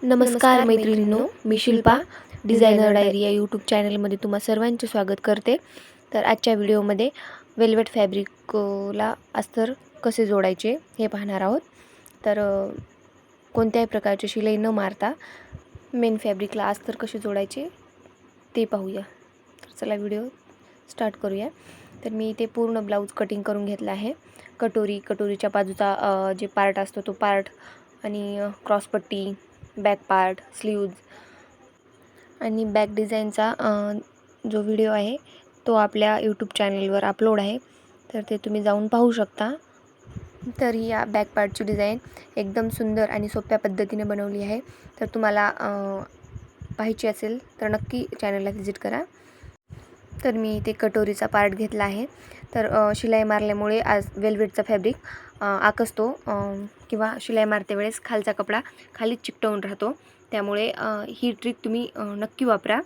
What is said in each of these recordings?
नमस्कार मैत्रिणींनो, मी Shilpa designer diary या यूट्यूब चॅनलमध्ये तुम्हा सर्वांचे स्वागत करते. तर आजच्या व्हिडिओमध्ये वेल्वेट फॅब्रिकला अस्तर कसे जोडायचे हे पाहणार आहोत. तर कोणत्याही प्रकारची शिलाई न मारता मेन फॅब्रिकला अस्तर कसे जोडायचे ते पाहूया. तर चला व्हिडिओ स्टार्ट करूया. तर मी इथे पूर्ण ब्लाऊज कटिंग करून घेतला आहे. कटोरीच्या बाजूचा जे पार्ट असतो तो पार्ट आणि क्रॉसपट्टी, बॅक पार्ट, स्लीव्ज आणि बॅक डिझाईनचा जो व्हिडिओ आहे तो आपल्या यूट्यूब चॅनलवर अपलोड आहे, तर ते तुम्ही जाऊन पाहू शकता. तर ही या बॅक पार्टची डिझाईन एकदम सुंदर आणि सोप्या पद्धतीने बनवली आहे. तर तुम्हाला पाहायची असेल तर नक्की चॅनलला व्हिजिट करा. तर मी इथे कटोरीचा पार्ट घेतला आहे. तर शिलाई मारल्यामुळे आज वेल्वेटचा फॅब्रिक आकसतो किंवा शिलाई मारते वेळेस खालचा कपडा खाली चिकटवून राहतो. त्यामुळे ही ट्रिक तुम्ही नक्की वापरा.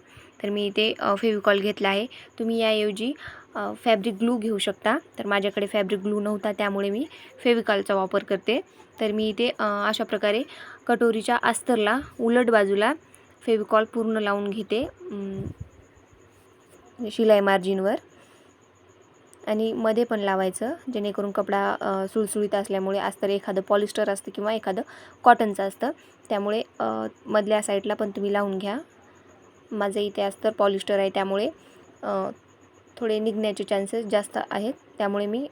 तर मी इथे फेविकॉल घेतला आहे. तुम्ही याऐवजी फॅब्रिक ग्लू घेऊ शकता. तर माझ्याकडे फॅब्रिक ग्लू नव्हता त्यामुळे मी फेविकॉलचा वापर करते. तर मी इथे अशा प्रकारे कटोरीच्या अस्तरला उलट बाजूला फेविकॉल पूर्ण लावून घेते शिलाई मार्जिनवर, आणि मध्ये पण लावायचं जेणेकरून कपडा सुळसुळीत असल्यामुळे अस्तर एखादं पॉलिस्टर असतं किंवा एखादं कॉटनचं असतं, त्यामुळे मधल्या साईडला पण तुम्ही लावून घ्या. माझं इथे अस्तर पॉलिस्टर आहे त्यामुळे थोडे निघण्याचे चान्सेस जास्त आहेत, त्यामुळे मी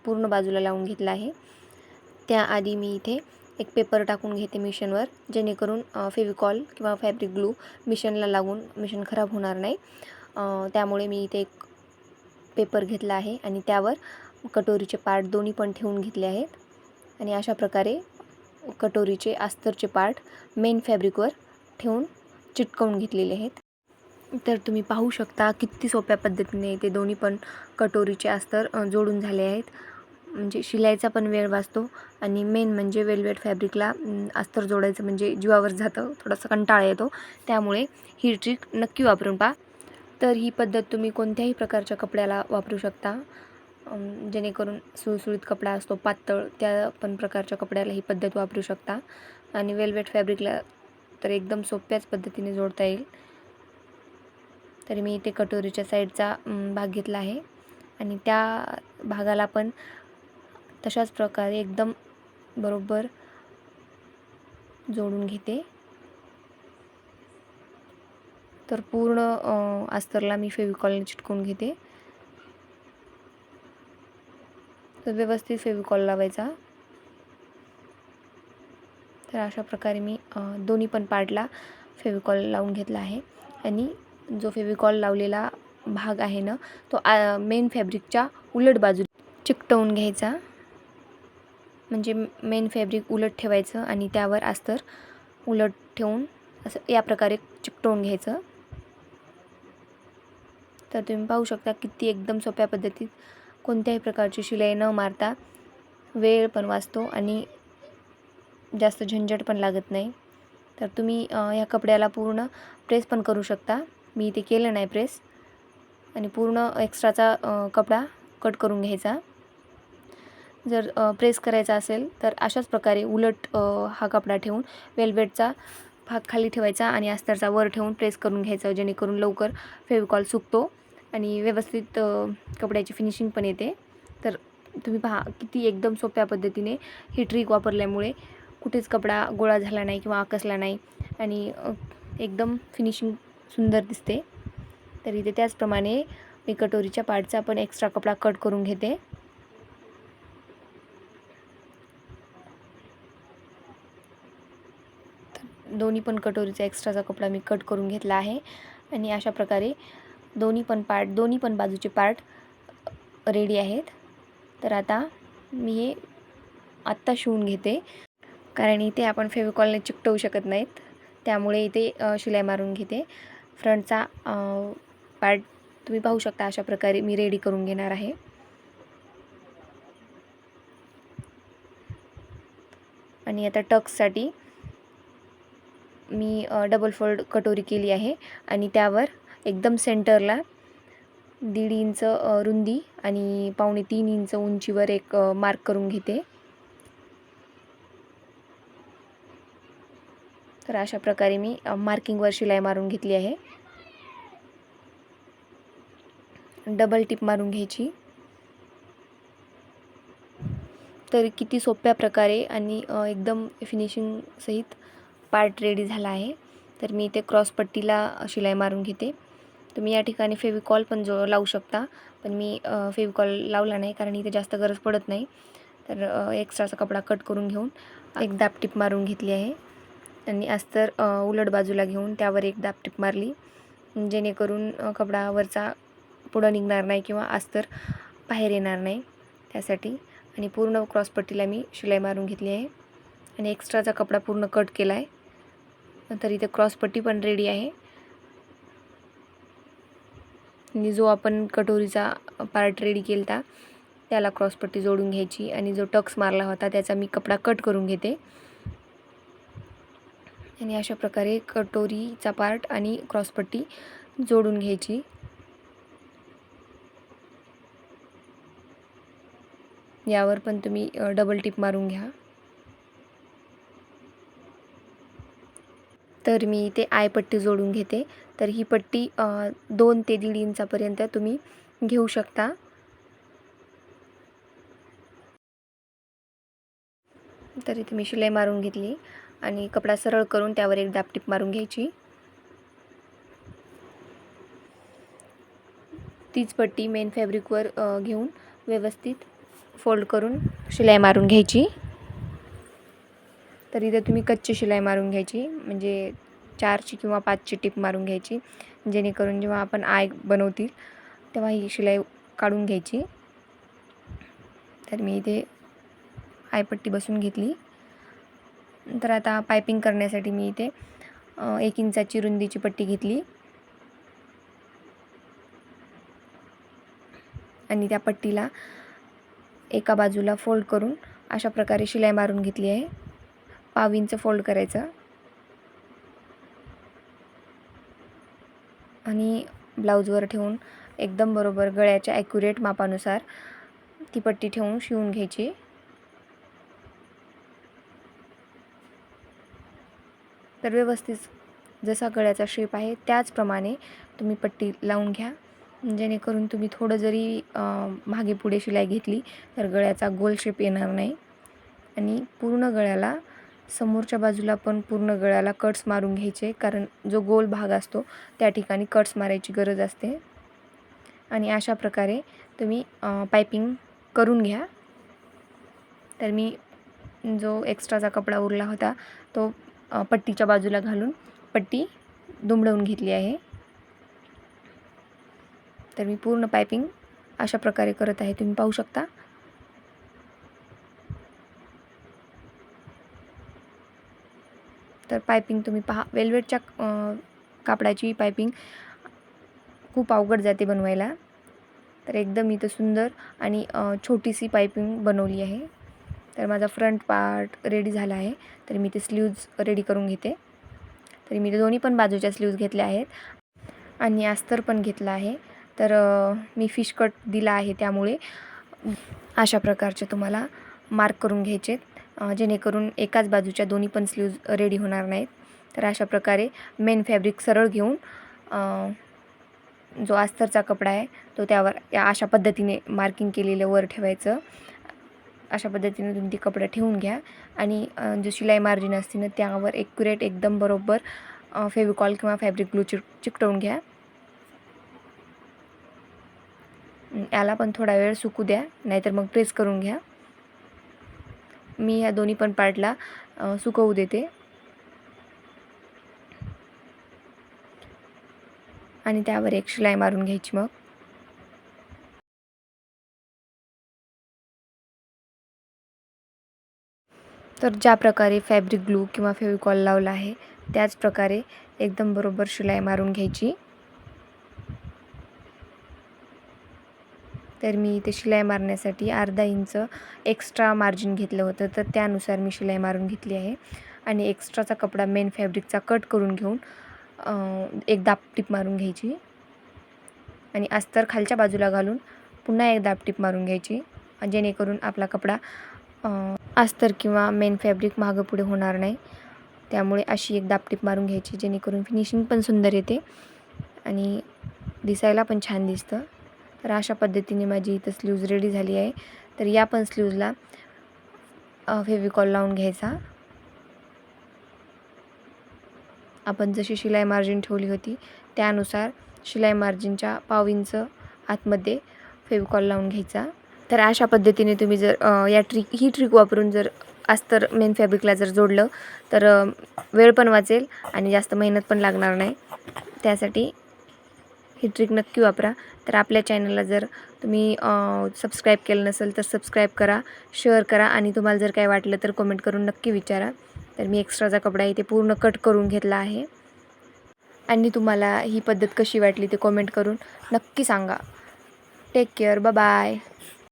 पूर्ण बाजूला लावून घेतलं आहे. त्याआधी मी इथे एक पेपर टाकून घेते मिशनवर, जेणेकरून फेविकॉल किंवा फॅब्रिक ग्लू मिशनला लागून मिशन खराब होणार नाही. त्यामुळे मी इथे एक पेपर घेतला आहे आणि त्यावर कटोरीचे पार्ट दोन्ही पण ठेवून घेतले आहेत. आणि अशा प्रकारे कटोरीचे अस्तरचे पार्ट मेन फॅब्रिकवर ठेवून चिटकवून घेतलेले आहेत. तर तुम्ही पाहू शकता किती सोप्या पद्धतीने ते दोन्ही पण कटोरीचे अस्तर जोडून झाले आहेत. म्हणजे शिलाईचा पण वेळ वाचतो आणि मेन म्हणजे वेल्वेट फॅब्रिकला अस्तर जोडायचं म्हणजे जीवावर जातं, थोडासा कंटाळा येतो. त्यामुळे ही ट्रिक नक्की वापरून पहा. तर ही पद्धत तुम्ही कोणत्याही प्रकारच्या कपड्याला वापरू शकता, जेणेकरून सुळसुळीत कपडा असतो पातळ, त्या पण प्रकारच्या कपड्याला ही पद्धत वापरू शकता. आणि वेल्वेट फॅब्रिकला तर एकदम सोप्याच पद्धतीने जोडता येईल. तरी मी इथे कटोरीच्या साईडचा भाग घेतला आहे आणि त्या भागाला पण तशाच प्रकारे एकदम बरोबर जोडून घेते. तर पूर्ण अस्तरला मी फेविकॉलने चिटकवून घेते. तर व्यवस्थित फेविकॉल लावायचा. तर अशा प्रकारे मी दोन्ही पण पार्टला फेविकॉल लावून घेतला आहे. आणि जो फेविकॉल लावलेला भाग आहे ना तो मेन फॅब्रिकच्या उलट बाजूला चिकटवून घ्यायचा. म्हणजे मेन फॅब्रिक उलट ठेवायचं आणि त्यावर अस्तर उलट ठेवून असं या प्रकारे चिकटवून घ्यायचं. तर तुम्ही पाहू शकता किती एकदम सोप्या पद्धतीत, कोणत्याही प्रकारची शिलाई न मारता वेळ पण वाचतो आणि जास्त झंझट पण लागत नाही. तर तुम्ही या कपड्याला पूर्ण प्रेस पण करू शकता. मी इथे केलं नाही प्रेस. आणि पूर्ण एक्स्ट्राचा कपडा कट करून घ्यायचा. जर प्रेस करायचा असेल तर अशाच प्रकारे उलट हा कपडा ठेवून वेल्वेटचा भाग खाली ठेवायचा आणि अस्तरचा वर ठेवून प्रेस करून घ्यायचं, जेणेकरून लवकर फेविकॉल सुकतो आणि व्यवस्थित कपड्याची फिनिशिंग पण येते. तर तुम्ही पहा किती एकदम सोप्या पद्धतीने ही ट्रिक वापरल्यामुळे कुठेच कपडा गोळा झाला नाही किंवा आकसला नाही आणि एकदम फिनिशिंग सुंदर दिसते. तर इथे त्याचप्रमाणे मी कटोरीच्या पार्टचा पण एक्स्ट्रा कपडा कट करून घेते. दोन्ही पण कटोरीचा एक्स्ट्राचा कपडा मी कट करून घेतला आहे. आणि अशा प्रकारे दोन्ही पण बाजूचे पार्ट रेडी आहेत. तर आता मी हे आत्ता शिवून घेते, कारण इथे आपण फेविकॉलने चिकटवू शकत नाहीत, त्यामुळे इथे शिलाई मारून घेते. फ्रंटचा पार्ट तुम्ही पाहू शकता अशा प्रकारे मी रेडी करून घेणार आहे. आणि आता टक्ससाठी मी डबल फोल्ड कटोरी केली आहे आणि त्यावर एकदम सेंटरला 1.5 इंच रुंदी आणि 2.25 इंच उंचीवर एक मार्क करून घेते. तर अशा प्रकारे मी मार्किंगवर शिलाई मारून घेतली आहे. डबल टिप मारून घ्यायची. तर किती सोप्या प्रकारे आणि एकदम फिनिशिंग सहित पार्ट रेडी झाला आहे. तर मी इथे क्रॉस पट्टीला शिलाई मारून घेते. तुम्ही या ठिकाणी फेविकॉल पण लावू शकता, पण मी फेविकॉल लावला नाही कारण इथे जास्त गरज पडत नाही. तर एक्स्ट्राचा कपडा कट करून घेऊन एक दाब टिप मारून घेतली आहे आणि अस्तर उलट बाजूला घेऊन त्यावर एक दाब टिप मारली, जेणेकरून कपडा वरचा पुढं निघणार नाही किंवा अस्तर बाहेर येणार नाही त्यासाठी. आणि पूर्ण क्रॉसपट्टीला मी शिलाई मारून घेतली आहे आणि एक्स्ट्राचा कपडा पूर्ण कट केला आहे. नंतर इथे क्रॉसपट्टी पण रेडी आहे आणि जो आपण कटोरीचा पार्ट रेडी केला त्याला क्रॉसपट्टी जोडून घ्यायची आणि जो टक्स मारला होता त्याचा मी कपडा कट करून घेते. आणि अशा प्रकारे कटोरीचा पार्ट आणि क्रॉसपट्टी जोडून घ्यायची. यावर पण तुम्ही डबल टिप मारून घ्या. तर मी इथे आय पट्टी जोडून घेते. तर ही पट्टी 2 ते 1.5 इंचापर्यंत तुम्ही घेऊ शकता. तर इथे मी शिलाई मारून घेतली आणि कपडा सरळ करून त्यावर एक दाब टिप मारून घ्यायची. तीच पट्टी मेन फॅब्रिकवर घेऊन व्यवस्थित फोल्ड करून शिलाई मारून घ्यायची. तर इथे तुम्ही कच्ची शिलाई मारून घ्यायची, म्हणजे 4ची किंवा 5ची टिप मारून घ्यायची, जेणेकरून जेव्हा आपण आय बनवतील तेव्हा ही शिलाई काढून घ्यायची. तर मी इथे आयपट्टी बसून घेतली. तर आता पायपिंग करण्यासाठी मी इथे 1 इंचाची रुंदीची पट्टी घेतली आणि त्या पट्टीला एका बाजूला फोल्ड करून अशा प्रकारे शिलाई मारून घेतली आहे. 1/2 इंच फोल्ड करायचं आणि ब्लाऊजवर ठेवून एकदम बरोबर गळ्याच्या ॲक्युरेट मापानुसार ती पट्टी ठेवून शिवून घ्यायची. तर व्यवस्थित जसा गळ्याचा शेप आहे त्याचप्रमाणे तुम्ही पट्टी लावून घ्या, जेणेकरून तुम्ही थोडं जरी मागे पुढे शिलाई घेतली तर गळ्याचा गोल शेप येणार नाही. आणि पूर्ण गळ्याला समोरच्या बाजूला पण पूर्ण गळ्याला कट्स मारून घ्यायचे, कारण जो गोल भाग असतो त्या ठिकाणी कट्स मारायची गरज असते. आणि अशा प्रकारे तुम्ही पायपिंग करून घ्या. तर मी जो एक्स्ट्राचा कपडा उरला होता तो पट्टीच्या बाजूला घालून पट्टी दुमडवून घेतली आहे. तर मी पूर्ण पायपिंग अशा प्रकारे करत आहे, तुम्ही पाहू शकता. तर पायपिंग तुम्ही पहा, वेल्वेटच्या कापडाची पायपिंग खूप अवघड जाते बनवायला. तर एकदम इथं सुंदर आणि छोटीशी पायपिंग बनवली आहे. तर माझा फ्रंट पार्ट रेडी झाला आहे. तर मी ते स्लीव्ज रेडी करून घेते. तरी मी दोन्ही पण बाजूच्या स्लीव्ज घेतल्या आहेत आणि अस्तर पण घेतला आहे. तर मी फिश कट दिला आहे, त्यामुळे अशा प्रकारचे तुम्हाला मार्क करून घ्यायचे, जेणेकरून एकाच बाजूच्या दोन्ही पण स्लीव्ज रेडी होणार नाहीत. तर अशा प्रकारे मेन फॅब्रिक सरळ घेऊन जो अस्तरचा कपडा आहे तो त्यावर अशा पद्धतीने मार्किंग केलेलं वर ठेवायचं. अशा पद्धतीने तुम्ही ती कपडा ठेवून घ्या आणि जो शिलाई मार्जिन असते ना त्यावर ॲक्युरेट एकदम बरोबर फेविकॉल किंवा फॅब्रिक ग्लू चिकटवून घ्या. याला पण थोडा वेळ सुकू द्या, नाहीतर मग प्रेस करून घ्या. मी ह्या दोन्ही पण पार्टला सुकवू देते आणि त्यावर एक शिलाई मारून घ्यायची. मग तर ज्या प्रकारे फॅब्रिक ग्लू किंवा फेविकॉल लावला आहे त्याच प्रकारे एकदम बरोबर शिलाई मारून घ्यायची. तर मी इथे शिलाई मारण्यासाठी अर्धा इंच एक्स्ट्रा मार्जिन घेतलं होतं, तर त्यानुसार मी शिलाई मारून घेतली आहे. आणि एक्स्ट्राचा कपडा मेन फॅब्रिकचा कट करून घेऊन एक दाब टिप मारून घ्यायची आणि अस्तर खालच्या बाजूला घालून पुन्हा एक दाब टिप मारून घ्यायची, जेणेकरून आपला कपडा अस्तर किंवा मेन फॅब्रिक मागं पुढे होणार नाही. त्यामुळे अशी एक दापटीप मारून घ्यायची, जेणेकरून फिनिशिंग पण सुंदर येते आणि दिसायला पण छान दिसतं. तर अशा पद्धतीने माझी इथं स्लीव्ज रेडी झाली आहे. तर या पण स्लीव्जला फेविकॉल लावून घ्यायचा. आपण जशी शिलाई मार्जिन ठेवली होती त्यानुसार शिलाई मार्जिनच्या पाव इंच आतमध्ये फेविकॉल लावून घ्यायचा. तर अशा पद्धतीने तुम्ही जर ही ट्रिक वापरून जर अस्तर मेन फॅब्रिकला जर जोडलं तर वेळ पण वाचेल आणि जास्त मेहनत पण लागणार नाही. त्यासाठी ही ट्रिक नक्की वापरा. तर आपल्या चॅनलला जर तुम्ही सबस्क्राईब केलं नसेल तर सबस्क्राईब करा, शेअर करा आणि तुम्हाला जर काय वाटलं तर कमेंट करून नक्की विचारा. तर मी एक्स्ट्राचा कपडा इथे पूर्ण कट करून घेतला आहे आणि तुम्हाला ही पद्धत कशी वाटली ते कमेंट करून नक्की सांगा. Take care, bye bye.